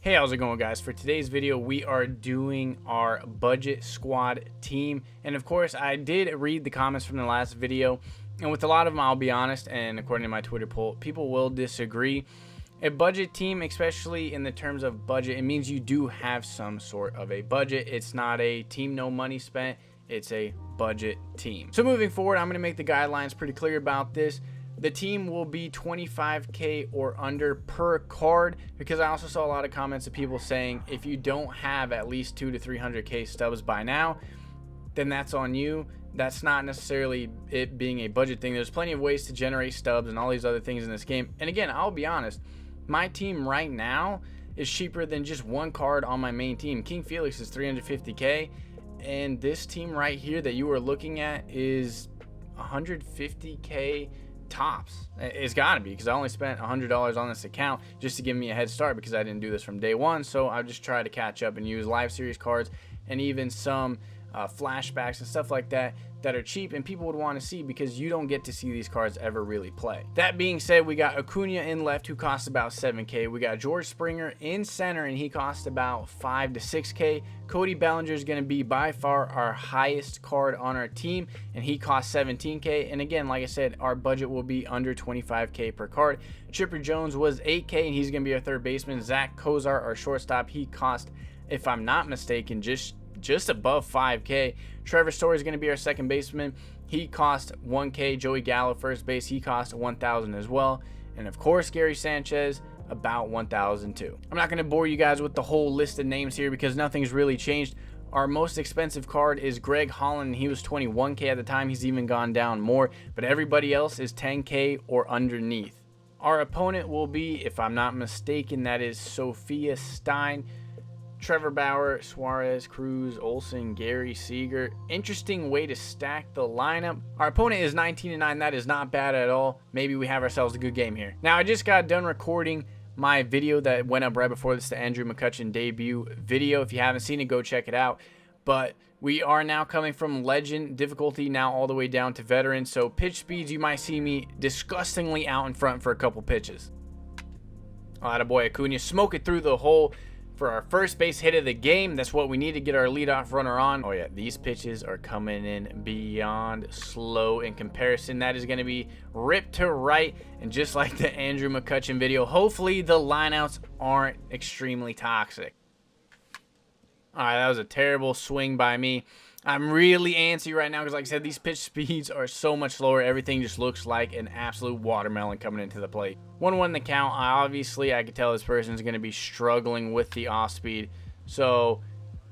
Hey, how's it going, guys? For today's video, we are doing our budget squad team. And of course, I did read the comments from the last video, and with a lot of them, I'll be honest, and according to my Twitter poll, people will disagree. A budget team, especially in the terms of budget, it means you do have some sort of a budget. It's not a team no money spent, it's a budget team. So moving forward, I'm going to make the guidelines pretty clear about this. The team will be 25K or under per card, because I also saw a lot of comments of people saying if you don't have at least 200 to 300K stubs by now, then that's on you. That's not necessarily it being a budget thing. There's plenty of ways to generate stubs and all these other things in this game. And again, I'll be honest, my team right now is cheaper than just one card on my main team. King Felix is 350K, and this team right here that you are looking at is 150K tops. It's got to be, because I only spent $100 on this account just to give me a head start, because I didn't do this from day one. So I just try to catch up and use live series cards and even some flashbacks and stuff like that are cheap and people would want to see, because you don't get to see these cards ever really play. That being said, we got Acuna in left, who costs about 7K. We got George Springer in center, and he costs about 5 to 6K. Cody Bellinger is going to be by far our highest card on our team, and he costs 17K. And again, like I said, our budget will be under 25K per card. Chipper Jones was 8K, and he's going to be our third baseman. Zach Kozar, our shortstop, he cost, if I'm not mistaken, just above 5K. Trevor Story is going to be our second baseman. He cost 1K. Joey Gallo, first base, he cost 1,000 as well. And of course, Gary Sanchez, about 1,000 too. I'm not going to bore you guys with the whole list of names here, because nothing's really changed. Our most expensive card is Greg Holland, and he was 21K at the time. He's even gone down more, but everybody else is 10K or underneath. Our opponent will be, if I'm not mistaken, that is Sophia Stein, Trevor Bauer, Suarez, Cruz, Olsen, Gary, Seager. Interesting way to stack the lineup. Our opponent is 19-9. That is not bad at all. Maybe we have ourselves a good game here. Now, I just got done recording my video that went up right before this, the Andrew McCutchen debut video. If you haven't seen it, go check it out. But we are now coming from legend difficulty now all the way down to veteran. So pitch speeds, you might see me disgustingly out in front for a couple pitches. Oh, attaboy Acuna, smoke it through the hole for our first base hit of the game. That's what we need to get our leadoff runner on. Oh yeah, these pitches are coming in beyond slow in comparison. That is going to be ripped to right, and just like the Andrew McCutchen video, hopefully the lineouts aren't extremely toxic. All right, that was a terrible swing by me. I'm really antsy right now, because like I said, these pitch speeds are so much slower. Everything just looks like an absolute watermelon coming into the plate. 1-1 the count. Obviously, I could tell this person is going to be struggling with the off speed. So,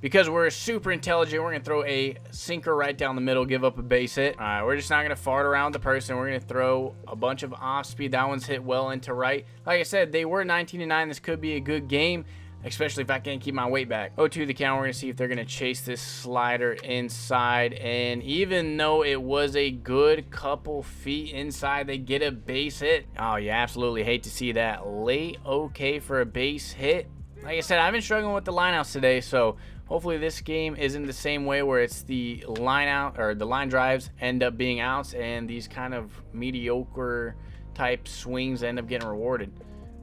because we're super intelligent, we're going to throw a sinker right down the middle, give up a base hit. All right, we're just not going to fart around the person. We're going to throw a bunch of off speed. That one's hit well into right. Like I said, they were 19-9. This could be a good game, especially if I can't keep my weight back. 0-2 the count. We're going to see if they're going to chase this slider inside. And even though it was a good couple feet inside, they get a base hit. Oh, you absolutely hate to see that. Late okay for a base hit. Like I said, I've been struggling with the lineouts today, so hopefully this game isn't the same way where it's the line out, or the line drives end up being outs, and these kind of mediocre type swings end up getting rewarded.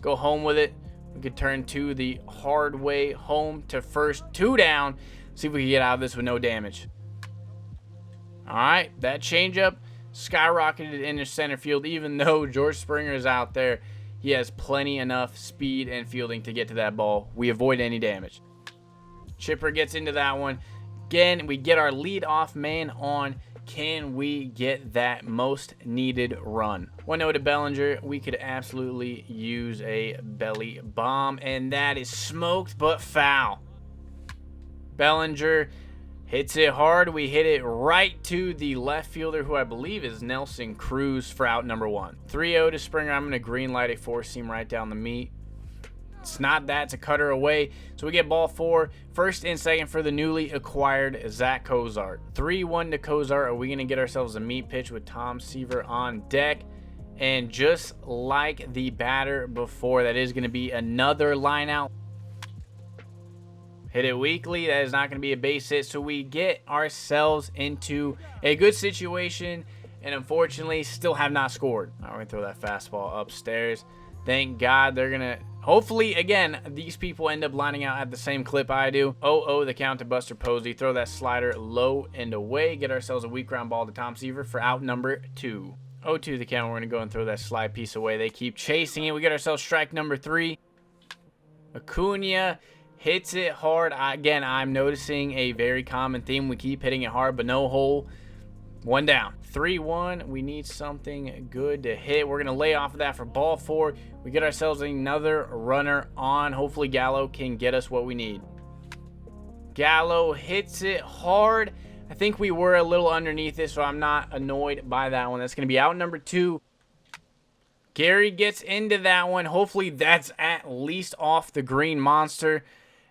Go home with it. We could turn to the hard way home to first, 2 down. See if we can get out of this with no damage. All right, that changeup skyrocketed into center field. Even though George Springer is out there, he has plenty enough speed and fielding to get to that ball. We avoid any damage. Chipper gets into that one. Again, we get our leadoff man on. Can we get that most needed run? 1-0 to Bellinger. We could absolutely use a belly bomb, and that is smoked but foul. Bellinger hits it hard. We hit it right to the left fielder, who I believe is Nelson Cruz, for out number 1. 3-0 to Springer. I'm going to green light a 4-seam right down the meat. It's not that, it's a cutter away. So we get ball 4. First and second for the newly acquired Zach Kozar. 3-1 to Kozar. Are we going to get ourselves a meat pitch with Tom Seaver on deck? And just like the batter before, that is going to be another line out. Hit it weakly. That is not going to be a base hit. So we get ourselves into a good situation, and unfortunately still have not scored. All right, we're going to throw that fastball upstairs. Thank God they're going to... Hopefully, again, these people end up lining out at the same clip I do. 0-0 the count to Buster Posey. Throw that slider low and away. Get ourselves a weak ground ball to Tom Seaver for out number 2. 0-2 the count. We're going to go and throw that slide piece away. They keep chasing it. We get ourselves strike number 3. Acuna hits it hard. Again, I'm noticing a very common theme. We keep hitting it hard, but no hole. 1 down. 3-1. We need something good to hit. We're going to lay off of that for ball 4. We get ourselves another runner on. Hopefully Gallo can get us what we need. Gallo hits it hard. I think we were a little underneath it, so I'm not annoyed by that one. That's going to be out number 2. Gary gets into that one. Hopefully that's at least off the green monster.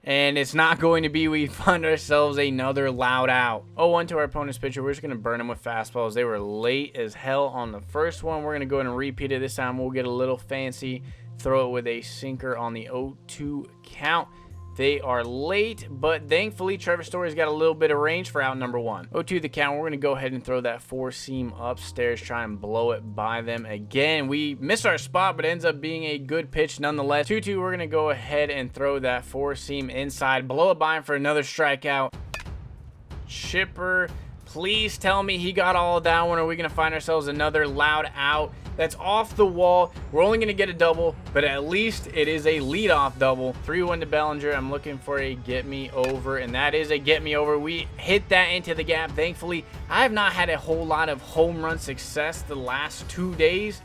And it's not going to be. We find ourselves another loud out. 0-1 to our opponent's pitcher. We're just going to burn them with fastballs. They were late as hell on the first one. We're going to go ahead and repeat it this time. We'll get a little fancy. Throw it with a sinker on the 0-2 count. They are late, but thankfully Trevor Story's got a little bit of range for out number 1. 0-2 the count. We're going to go ahead and throw that 4-seam upstairs, try and blow it by them again. We missed our spot, but it ends up being a good pitch nonetheless. 2-2, we're going to go ahead and throw that 4-seam inside, blow it by him for another strikeout. Chipper, please tell me he got all of that one, or are we going to find ourselves another loud out? That's off the wall. We're only going to get a double, but at least it is a leadoff double. 3-1 to Bellinger. I'm looking for a get me over, and that is a get me over. We hit that into the gap. Thankfully, I have not had a whole lot of home run success the last 2 days,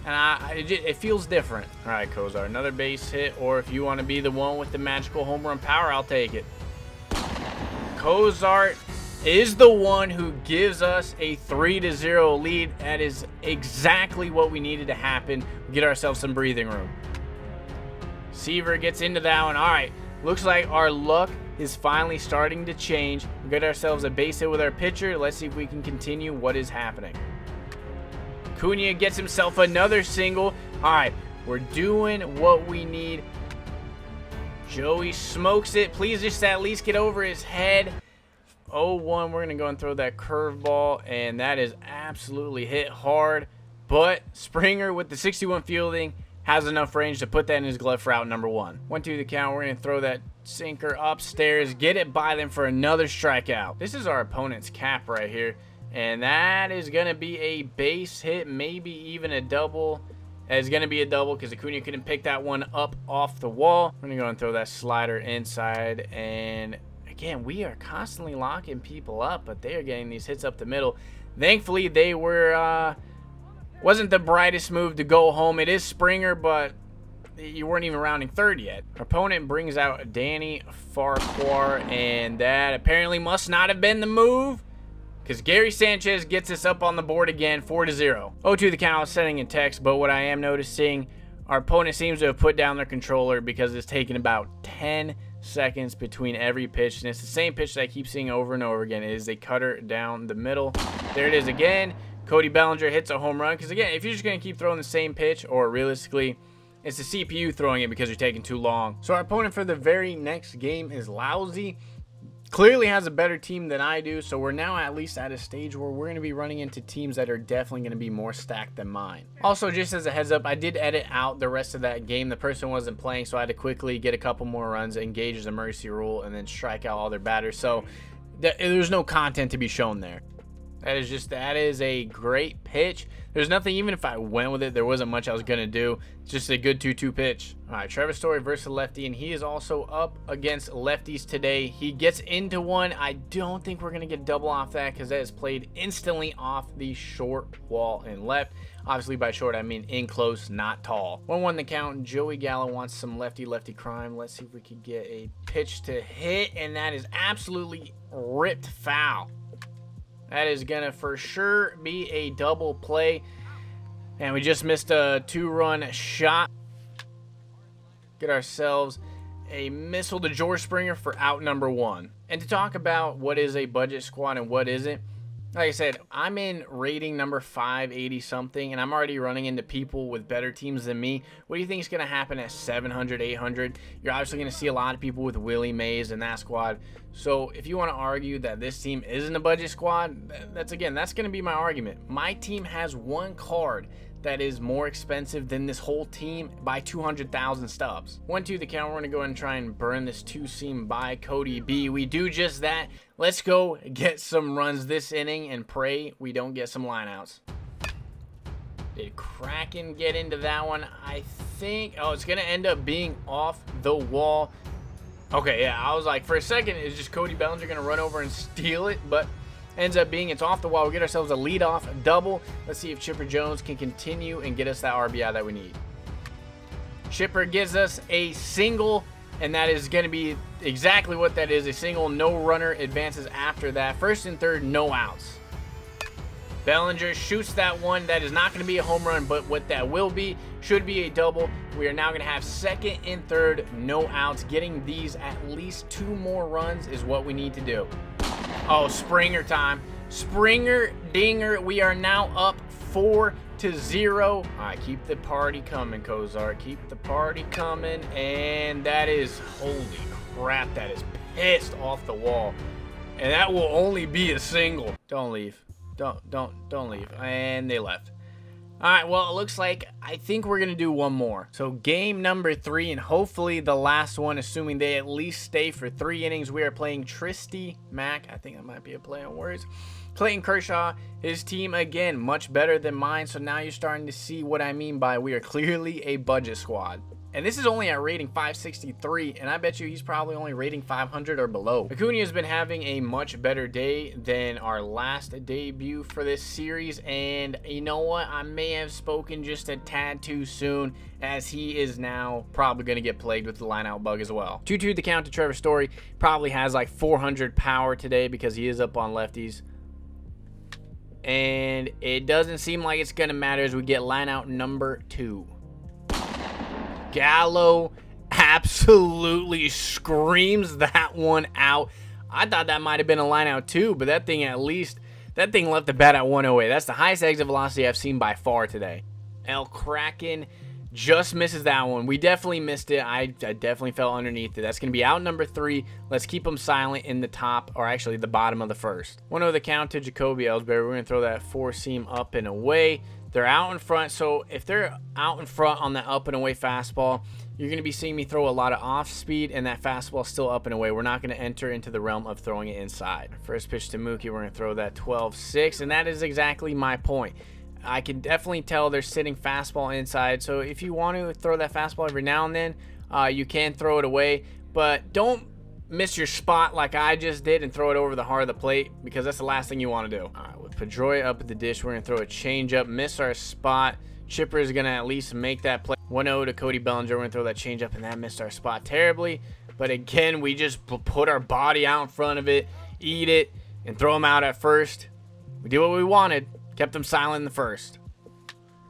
and it feels different. All right, Kozar, another base hit, or if you want to be the one with the magical home run power, I'll take it. Kozar is the one who gives us a 3-0 lead. That is exactly what we needed to happen. We get ourselves some breathing room. Seaver gets into that one. All right, looks like our luck is finally starting to change. We get ourselves a base hit with our pitcher. Let's see if we can continue what is happening. Cunha gets himself another single. All right, we're doing what we need. Joey smokes it. Please just at least get over his head. 0-1, we're going to go and throw that curveball, and that is absolutely hit hard. But Springer, with the 61 fielding, has enough range to put that in his glove for out number 1. 1-2 the count. We're going to throw that sinker upstairs, get it by them for another strikeout. This is our opponent's cap right here, and that is going to be a base hit, maybe even a double. It's going to be a double because Acuna couldn't pick that one up off the wall. We're going to go and throw that slider inside, and again, we are constantly locking people up, but they are getting these hits up the middle. Thankfully, they were wasn't the brightest move to go home. It is Springer, but you weren't even rounding third yet. Our opponent brings out Danny Farquhar, and that apparently must not have been the move because Gary Sanchez gets us up on the board again, 4-0. 0-2 the count. I was sending a text, but what I am noticing, our opponent seems to have put down their controller because it's taken about 10 seconds between every pitch, and it's the same pitch that I keep seeing over and over again. It is a cutter down the middle. There it is again. Cody Bellinger hits a home run because, again, if you're just going to keep throwing the same pitch, or realistically, it's the CPU throwing it because you're taking too long. So our opponent for the very next game is lousy. Clearly has a better team than I do, so we're now at least at a stage where we're going to be running into teams that are definitely going to be more stacked than mine. Also, just as a heads up, I did edit out the rest of that game. The person wasn't playing, so I had to quickly get a couple more runs, engage as a mercy rule, and then strike out all their batters. So there's no content to be shown there. That is a great pitch. There's nothing, even if I went with it, there wasn't much I was going to do. It's just a good 2-2 pitch. All right, Trevor Story versus lefty, and he is also up against lefties today. He gets into one. I don't think we're going to get double off that because that is played instantly off the short wall and left. Obviously, by short, I mean in close, not tall. 1-1 the count. Joey Gallo wants some lefty-lefty crime. Let's see if we can get a pitch to hit, and that is absolutely ripped foul. That is going to for sure be a double play. And we just missed a 2-run shot. Get ourselves a missile to George Springer for out number 1. And to talk about what is a budget squad and what isn't, like I said, I'm in rating number 580 something, and I'm already running into people with better teams than me. What do you think is going to happen at 700, 800? You're obviously going to see a lot of people with Willie Mays in that squad. So if you want to argue that this team isn't a budget squad, that's going to be my argument. My team has one card that is more expensive than this whole team by 200,000 stubs. 1-2 the count. We're going to go ahead and try and burn this 2-seam by Cody B. We do just that. Let's go get some runs this inning and pray we don't get some lineouts. Did Kraken get into that one? I think, oh, it's going to end up being off the wall. Okay, yeah, I was like, for a second, is just Cody Bellinger going to run over and steal it? But ends up being it's off the wall. We get ourselves a leadoff double. Let's see if Chipper Jones can continue and get us that RBI that we need. Chipper gives us a single, and that is going to be exactly what that is, a single. No runner advances after that. First and third, no outs. Bellinger shoots that one. That is not going to be a home run, but what that will be should be a double. We are now going to have second and third, no outs. Getting these at least 2 more runs is what we need to do. Oh, Springer time. Springer dinger. We are now up 4-0. All right, keep the party coming, Kozar. Keep the party coming. And that is, holy crap, that is pissed off the wall. And that will only be a single. Don't leave. Don't leave. And they left. All right, well, it looks like I think we're going to do one more. So game number 3 and hopefully the last one, assuming they at least stay for 3 innings. We are playing Tristy Mack. I think that might be a play on words. Clayton Kershaw, his team, again, much better than mine. So now you're starting to see what I mean by we are clearly a budget squad. And this is only at rating 563, and I bet you he's probably only rating 500 or below. Acuna has been having a much better day than our last debut for this series, and you know what? I may have spoken just a tad too soon, as he is now probably going to get plagued with the lineout bug as well. 2-2 the count to Trevor Story. Probably has like 400 power today because he is up on lefties. And it doesn't seem like it's going to matter as we get lineout number 2. Gallo absolutely screams that one out. I thought that might have been a line out too, but that thing left the bat at 108. That's the highest exit velocity I've seen by far today. El Kraken just misses that one. We definitely missed it. I definitely fell underneath it. That's going to be out number 3. Let's keep them silent in the top, or actually the bottom of the first. 1-0 the count to Jacoby Ellsbury. We're going to throw that 4-seam up and away. They're out in front, so if they're out in front on that up and away fastball, you're going to be seeing me throw a lot of off speed, and that fastball still up and away. We're not going to enter into the realm of throwing it inside. First pitch to Mookie, we're going to throw that 12-6, and that is exactly my point. I can definitely tell they're sitting fastball inside, so if you want to throw that fastball every now and then, you can throw it away, but don't miss your spot like I just did and throw it over the heart of the plate, because that's the last thing you want to do. All right, with Pedroia up at the dish, we're going to throw a changeup, miss our spot. Chipper is going to at least make that play. 1-0 to Cody Bellinger. We're going to throw that changeup, and that missed our spot terribly. But again, we just put our body out in front of it, eat it, and throw them out at first. We did what we wanted. Kept them silent in the first.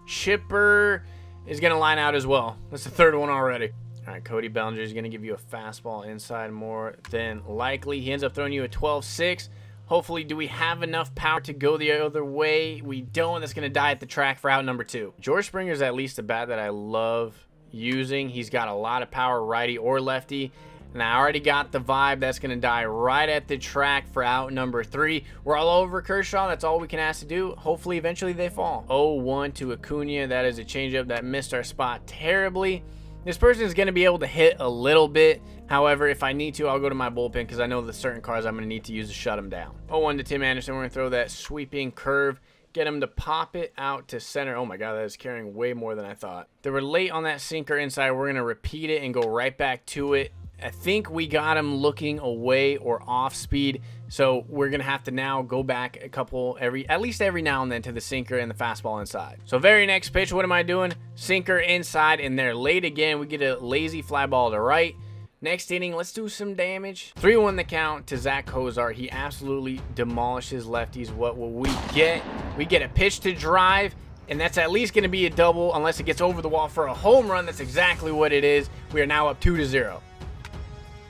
Chipper is going to line out as well. That's the third one already. All right, Cody Bellinger is going to give you a fastball inside more than likely. He ends up throwing you a 12-6. Hopefully, do we have enough power to go the other way? We don't. That's going to die at the track for out number 2. George Springer is at least a bat that I love using. He's got a lot of power, righty or lefty. And I already got the vibe. That's going to die right at the track for out number 3. We're all over Kershaw. That's all we can ask to do. Hopefully, eventually they fall. 0-1 to Acuna. That is a changeup that missed our spot terribly. This person is going to be able to hit a little bit. However, if I need to, I'll go to my bullpen because I know that certain cards I'm going to need to use to shut them down. 0-1 to Tim Anderson. We're going to throw that sweeping curve. Get him to pop it out to center. Oh my God, that is carrying way more than I thought. They were late on that sinker inside. We're going to repeat it and go right back to it. I think we got him looking away or off speed. So we're going to have to now go back a couple, at least every now and then to the sinker and the fastball inside. So very next pitch, what am I doing? Sinker inside, and they're late again. We get a lazy fly ball to right. Next inning, let's do some damage. 3-1 the count to Zach Kozar. He absolutely demolishes lefties. What will we get? We get a pitch to drive, and that's at least going to be a double unless it gets over the wall for a home run. That's exactly what it is. We are now up 2-0.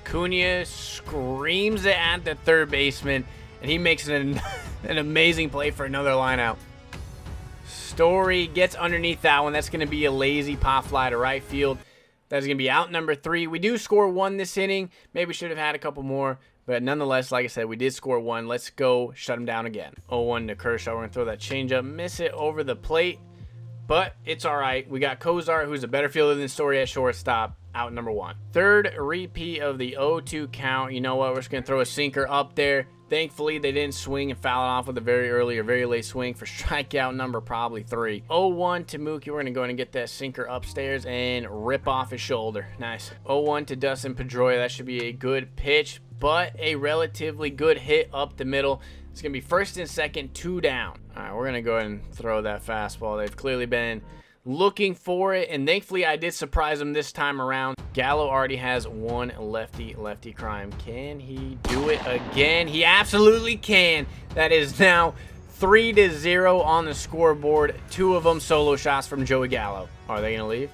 Cunha screams it at the third baseman, and he makes an amazing play for another lineout. Story gets underneath that one. That's going to be a lazy pop fly to right field. That's going to be out number 3. We do score 1 this inning. Maybe should have had a couple more, but nonetheless, like I said, we did score 1. Let's go shut him down again. 0-1 to Kershaw. We're going to throw that changeup, miss it over the plate. but it's all right. We got Kozar, who's a better fielder than Story at shortstop, out number 1. Third repeat of the 0-2 count. You know what? We're just going to throw a sinker up there. Thankfully, they didn't swing and foul it off with a very early or very late swing for strikeout number probably 3. 0-1 to Mookie. We're going to go in and get that sinker upstairs and rip off his shoulder. Nice. 0-1 to Dustin Pedroia. That should be a good pitch, but a relatively good hit up the middle. It's going to be first and second, 2 down. All right, we're going to go ahead and throw that fastball. They've clearly been looking for it, and thankfully I did surprise him this time around. Gallo already has 1 lefty crime. Can he do it again? He absolutely can. That is now 3-0 on the scoreboard. 2 of them solo shots from Joey Gallo. Are they going to leave?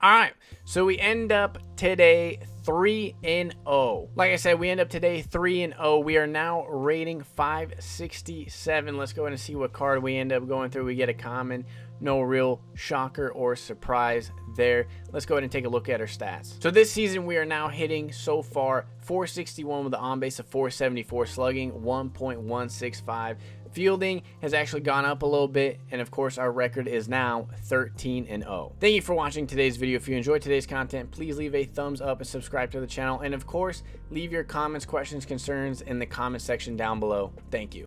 All right, so we end up today 3-0. Like I said, we end up today 3-0. We are now rating 567. Let's go ahead and see what card we end up going through. We get a common. No real shocker or surprise there. Let's go ahead and take a look at our stats. So this season, we are now hitting so far 461 with an on base of 474, slugging 1.165. Fielding has actually gone up a little bit, and of course our record is now 13-0. Thank you for watching today's video. If you enjoyed today's content, please leave a thumbs up and subscribe to the channel, and of course leave your comments, questions, concerns in the comment section down below. Thank you.